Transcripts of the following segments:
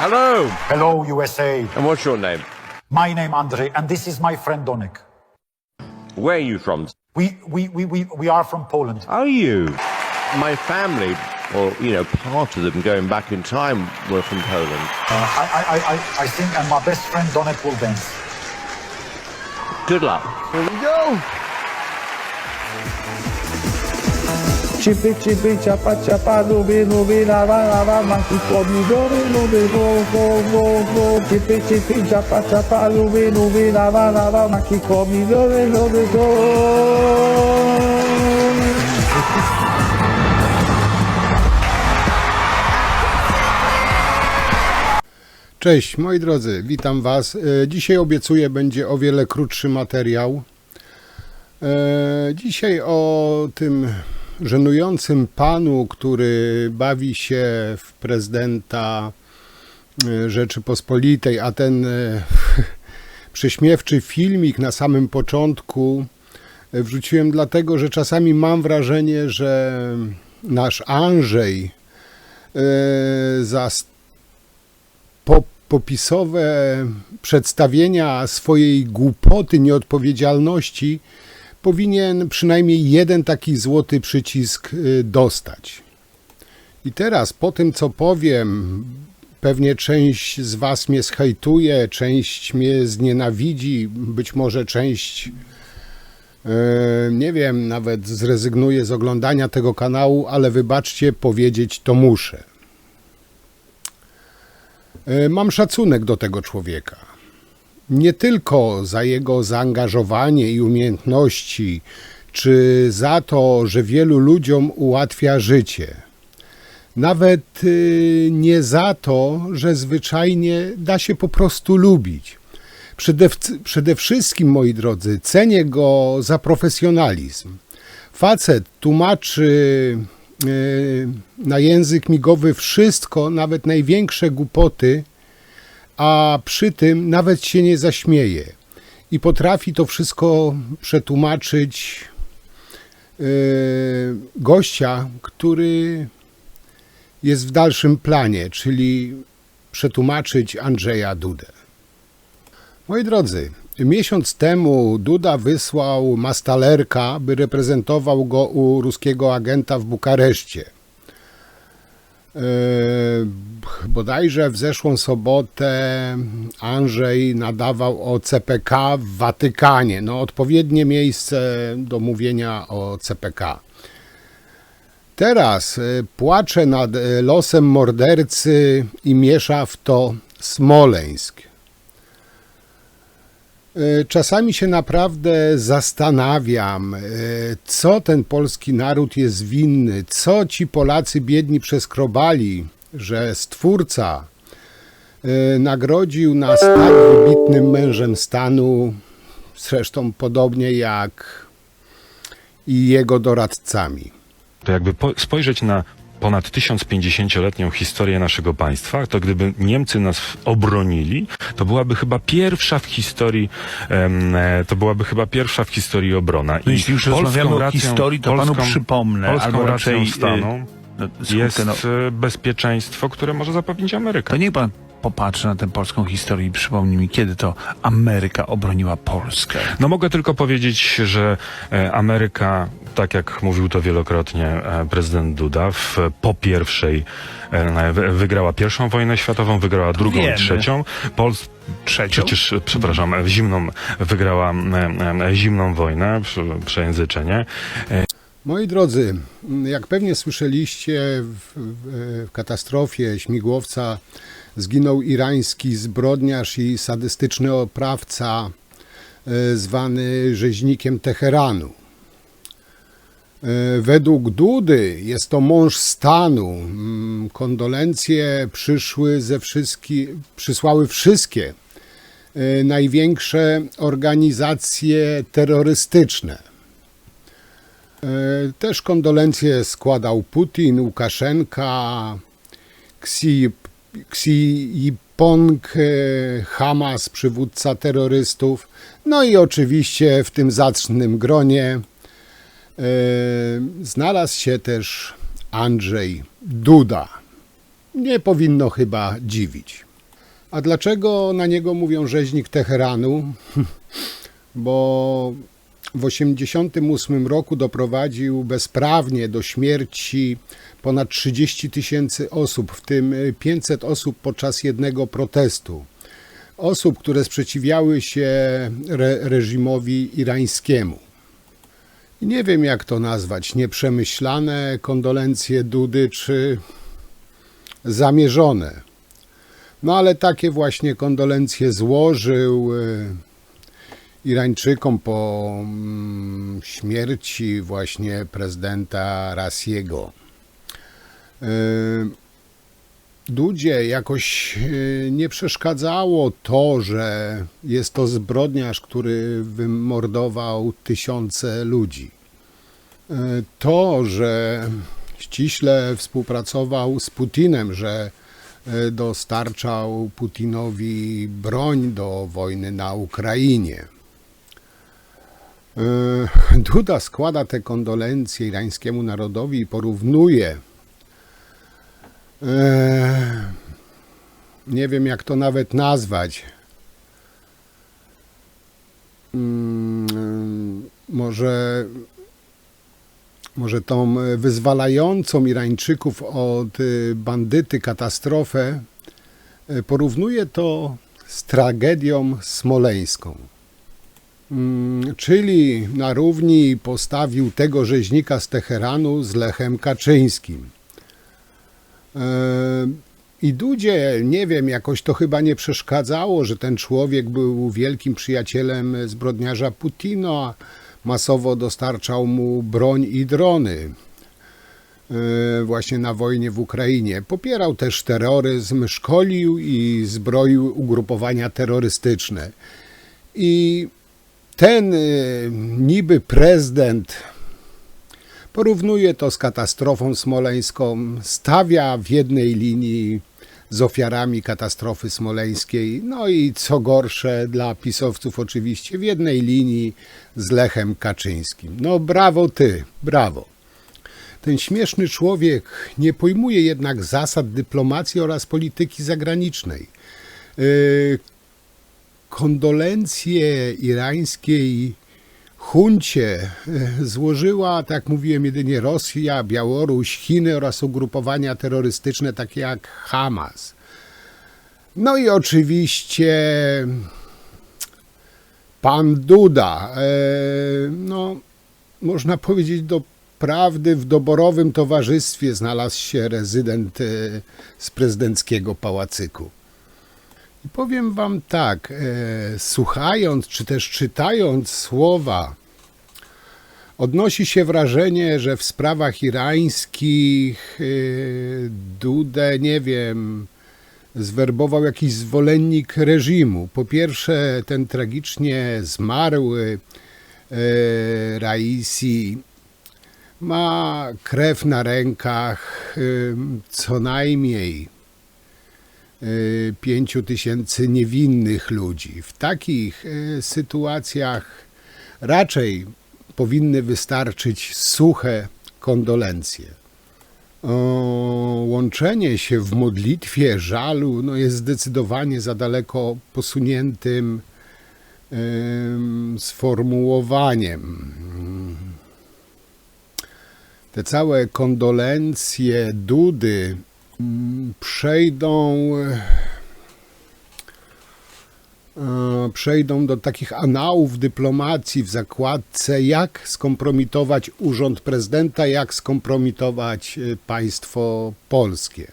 Hello. Hello, USA. And what's your name? My name Andrzej, and this is my friend Donek. Where are you from? We are from Poland. Are you? My family, or part of them going back in time, were from Poland. I think, and my best friend Donek will dance. Good luck. Here we go. Chipy, chipy, chapa, chapa, lubię, lubię, lawa, lawa, maki, pomidory, lubię, go. Chipy, chipy, chapa, chapa, lubię, lubię, lawa, lawa, maki, pomidory, lubię, go. Cześć moi drodzy, witam Was. Dzisiaj obiecuję, będzie o wiele krótszy materiał. Dzisiaj o tym żenującym panu, który bawi się w prezydenta Rzeczypospolitej, a ten prześmiewczy filmik na samym początku wrzuciłem dlatego, że czasami mam wrażenie, że nasz Andrzej za popisowe przedstawienia swojej głupoty, nieodpowiedzialności powinien przynajmniej jeden taki złoty przycisk dostać. I teraz po tym, co powiem, pewnie część z Was mnie zhejtuje, część mnie znienawidzi, być może część, nie wiem, nawet zrezygnuje z oglądania tego kanału, ale wybaczcie, powiedzieć to muszę. Mam szacunek do tego człowieka. Nie tylko za jego zaangażowanie i umiejętności, czy za to, że wielu ludziom ułatwia życie. Nawet nie za to, że zwyczajnie da się po prostu lubić. Przede wszystkim, moi drodzy, cenię go za profesjonalizm. Facet tłumaczy na język migowy wszystko, nawet największe głupoty, a przy tym nawet się nie zaśmieje i potrafi to wszystko przetłumaczyć gościa, który jest w dalszym planie, czyli przetłumaczyć Andrzeja Dudę. Moi drodzy, miesiąc temu Duda wysłał Mastalerka, by reprezentował go u ruskiego agenta w Bukareszcie. Bodajże w zeszłą sobotę Andrzej nadawał o CPK w Watykanie. No, odpowiednie miejsce do mówienia o CPK. Teraz płacze nad losem mordercy i miesza w to Smoleńsk. Czasami się naprawdę zastanawiam, co ten polski naród jest winny, co ci Polacy biedni przeskrobali, że Stwórca nagrodził nas tak wybitnym mężem stanu, zresztą podobnie jak i jego doradcami. To jakby spojrzeć na ponad 1050-letnią historię naszego państwa, to gdyby Niemcy nas obronili, to byłaby chyba pierwsza w historii, obrona. No jeśli już rozmawiamy o historii, to panu przypomnę, albo raczej stanu jest bezpieczeństwo, które może zapewnić Ameryka. To niech pan popatrzy na tę polską historię i przypomni mi, kiedy to Ameryka obroniła Polskę. No mogę tylko powiedzieć, że Ameryka, tak jak mówił to wielokrotnie prezydent Duda, po pierwszej wygrała pierwszą wojnę światową, wygrała drugą i trzecią. Wygrała zimną wojnę, przejęzyczenie. Moi drodzy, jak pewnie słyszeliście, w katastrofie śmigłowca zginął irański zbrodniarz i sadystyczny oprawca zwany rzeźnikiem Teheranu. Według Dudy jest to mąż stanu. Kondolencje przysłały wszystkie największe organizacje terrorystyczne. Też kondolencje składał Putin, Łukaszenka, Xi Jinping, Hamas, przywódca terrorystów, no i oczywiście w tym zacnym gronie znalazł się też Andrzej Duda. Nie powinno chyba dziwić. A dlaczego na niego mówią rzeźnik Teheranu? Bo w 1988 roku doprowadził bezprawnie do śmierci ponad 30 000 osób, w tym 500 osób podczas jednego protestu. Osób, które sprzeciwiały się reżimowi irańskiemu. I nie wiem, jak to nazwać, nieprzemyślane kondolencje Dudy, czy zamierzone. No ale takie właśnie kondolencje złożył Irańczykom po śmierci właśnie prezydenta Raisiego. Dudzie jakoś nie przeszkadzało to, że jest to zbrodniarz, który wymordował tysiące ludzi. To, że ściśle współpracował z Putinem, że dostarczał Putinowi broń do wojny na Ukrainie. Duda składa te kondolencje irańskiemu narodowi i porównuje, nie wiem, jak to nawet nazwać, może tą wyzwalającą Irańczyków od bandyty katastrofę, porównuje to z tragedią smoleńską. Czyli na równi postawił tego rzeźnika z Teheranu z Lechem Kaczyńskim. I Dudzie, nie wiem, jakoś to chyba nie przeszkadzało, że ten człowiek był wielkim przyjacielem zbrodniarza Putina, masowo dostarczał mu broń i drony właśnie na wojnie w Ukrainie. Popierał też terroryzm, szkolił i zbroił ugrupowania terrorystyczne. I ten niby prezydent porównuje to z katastrofą smoleńską, stawia w jednej linii z ofiarami katastrofy smoleńskiej, no i co gorsze dla pisowców oczywiście w jednej linii z Lechem Kaczyńskim. No brawo ty, brawo. Ten śmieszny człowiek nie pojmuje jednak zasad dyplomacji oraz polityki zagranicznej. Kondolencje irańskiej huncie złożyła, tak jak mówiłem, jedynie Rosja, Białoruś, Chiny oraz ugrupowania terrorystyczne takie jak Hamas. No i oczywiście pan Duda, no można powiedzieć doprawdy w doborowym towarzystwie znalazł się rezydent z prezydenckiego pałacyku. I powiem wam tak, słuchając czy też czytając słowa, odnosi się wrażenie, że w sprawach irańskich Dudę, nie wiem, zwerbował jakiś zwolennik reżimu. Po pierwsze, ten tragicznie zmarły Raisi ma krew na rękach co najmniej 5 000 niewinnych ludzi. W takich sytuacjach raczej powinny wystarczyć suche kondolencje. Łączenie się w modlitwie żalu no jest zdecydowanie za daleko posuniętym sformułowaniem. Te całe kondolencje Dudy przejdą do takich anałów dyplomacji w zakładce, jak skompromitować urząd prezydenta, jak skompromitować państwo polskie.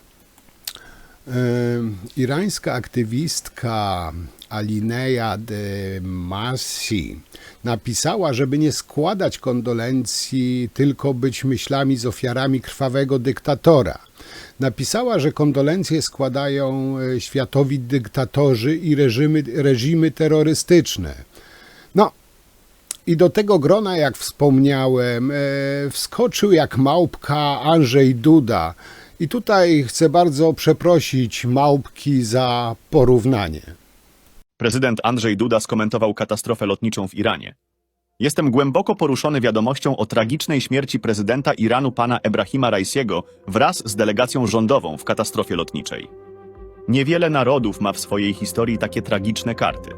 Irańska aktywistka Alineja de Masi napisała, żeby nie składać kondolencji, tylko być myślami z ofiarami krwawego dyktatora. Napisała, że kondolencje składają światowi dyktatorzy i reżimy terrorystyczne. No i do tego grona, jak wspomniałem, wskoczył jak małpka Andrzej Duda. I tutaj chcę bardzo przeprosić małpki za porównanie. Prezydent Andrzej Duda skomentował katastrofę lotniczą w Iranie. Jestem głęboko poruszony wiadomością o tragicznej śmierci prezydenta Iranu pana Ebrahima Raisiego wraz z delegacją rządową w katastrofie lotniczej. Niewiele narodów ma w swojej historii takie tragiczne karty.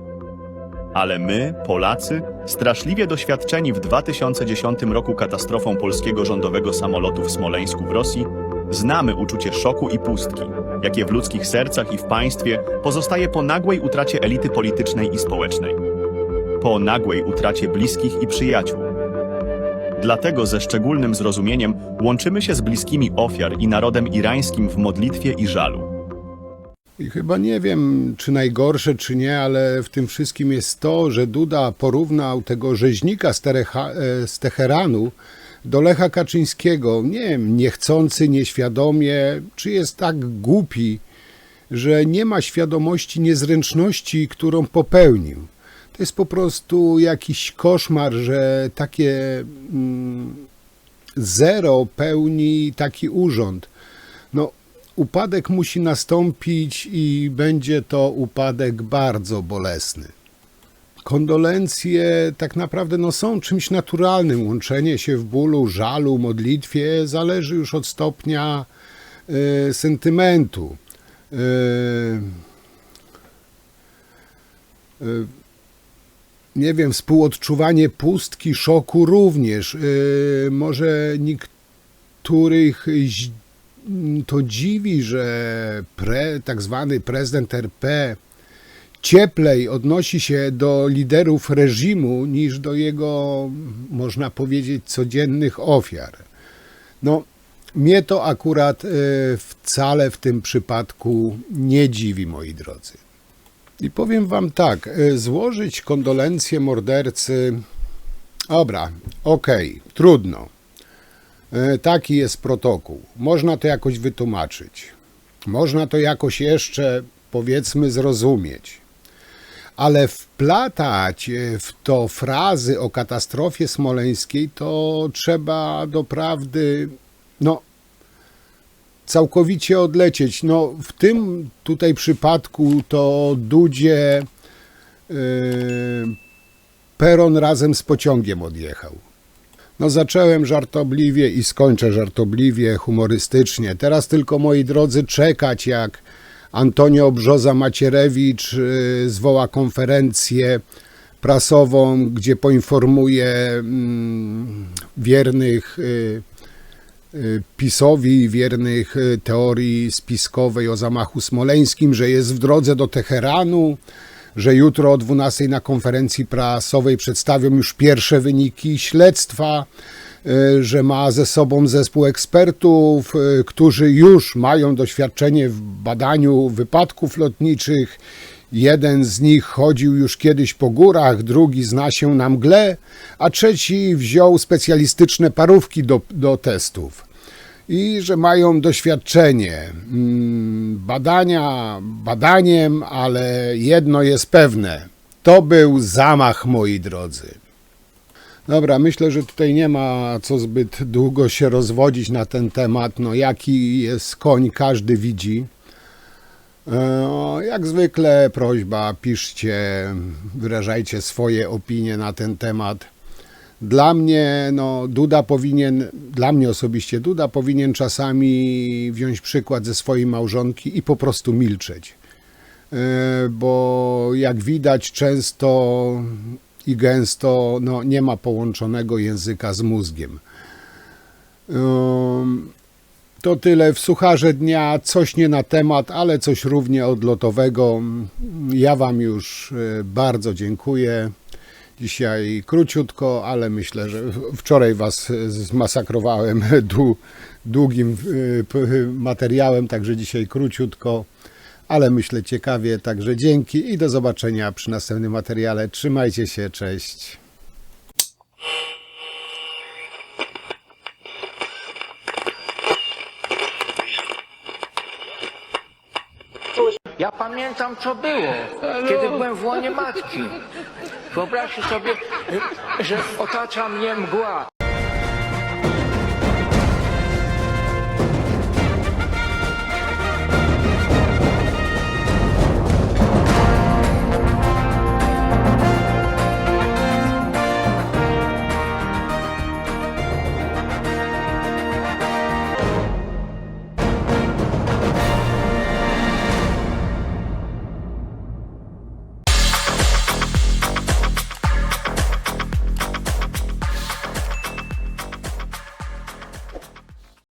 Ale my, Polacy, straszliwie doświadczeni w 2010 roku katastrofą polskiego rządowego samolotu w Smoleńsku w Rosji, znamy uczucie szoku i pustki, jakie w ludzkich sercach i w państwie pozostaje po nagłej utracie elity politycznej i społecznej. Po nagłej utracie bliskich i przyjaciół. Dlatego ze szczególnym zrozumieniem łączymy się z bliskimi ofiar i narodem irańskim w modlitwie i żalu. I chyba nie wiem, czy najgorsze, czy nie, ale w tym wszystkim jest to, że Duda porównał tego rzeźnika z Teheranu do Lecha Kaczyńskiego. Nie wiem, niechcący, nieświadomie, czy jest tak głupi, że nie ma świadomości niezręczności, którą popełnił. To jest po prostu jakiś koszmar, że takie zero pełni taki urząd. No, upadek musi nastąpić i będzie to upadek bardzo bolesny. Kondolencje tak naprawdę są czymś naturalnym. Łączenie się w bólu, żalu, modlitwie zależy już od stopnia sentymentu. Nie wiem, współodczuwanie pustki, szoku również. Może niektórych to dziwi, że tak zwany prezydent RP cieplej odnosi się do liderów reżimu niż do jego, można powiedzieć, codziennych ofiar. No, mnie to akurat wcale w tym przypadku nie dziwi, moi drodzy. I powiem wam tak, złożyć kondolencje mordercy, dobra, okej, trudno. Taki jest protokół. Można to jakoś wytłumaczyć. Można to jakoś jeszcze, powiedzmy, zrozumieć. Ale wplatać w to frazy o katastrofie smoleńskiej, to trzeba doprawdy, całkowicie odlecieć. W tym tutaj przypadku to Dudzie peron razem z pociągiem odjechał. Zacząłem żartobliwie i skończę żartobliwie, humorystycznie. Teraz tylko, moi drodzy, czekać, jak Antonio Brzoza-Macierewicz zwoła konferencję prasową, gdzie poinformuje wiernych PiS-owi, wiernych teorii spiskowej o zamachu smoleńskim, że jest w drodze do Teheranu, że jutro o 12:00 na konferencji prasowej przedstawią już pierwsze wyniki śledztwa, że ma ze sobą zespół ekspertów, którzy już mają doświadczenie w badaniu wypadków lotniczych. Jeden z nich chodził już kiedyś po górach, drugi zna się na mgle, a trzeci wziął specjalistyczne parówki do testów. I że mają doświadczenie badaniem, ale jedno jest pewne. To był zamach, moi drodzy. Dobra, myślę, że tutaj nie ma co zbyt długo się rozwodzić na ten temat. Jaki jest koń, każdy widzi. Jak zwykle prośba, piszcie, wyrażajcie swoje opinie na ten temat. Dla mnie, dla mnie osobiście Duda powinien czasami wziąć przykład ze swojej małżonki i po prostu milczeć. Bo jak widać często i gęsto, nie ma połączonego języka z mózgiem. To tyle w Sucharze Dnia, coś nie na temat, ale coś równie odlotowego. Ja wam już bardzo dziękuję. Dzisiaj króciutko, ale myślę, że wczoraj was zmasakrowałem długim materiałem, także dzisiaj króciutko, ale myślę ciekawie. Także dzięki i do zobaczenia przy następnym materiale. Trzymajcie się, cześć. Ja pamiętam, co było, kiedy byłem w łonie matki. Wyobraźcie sobie, że otacza mnie mgła.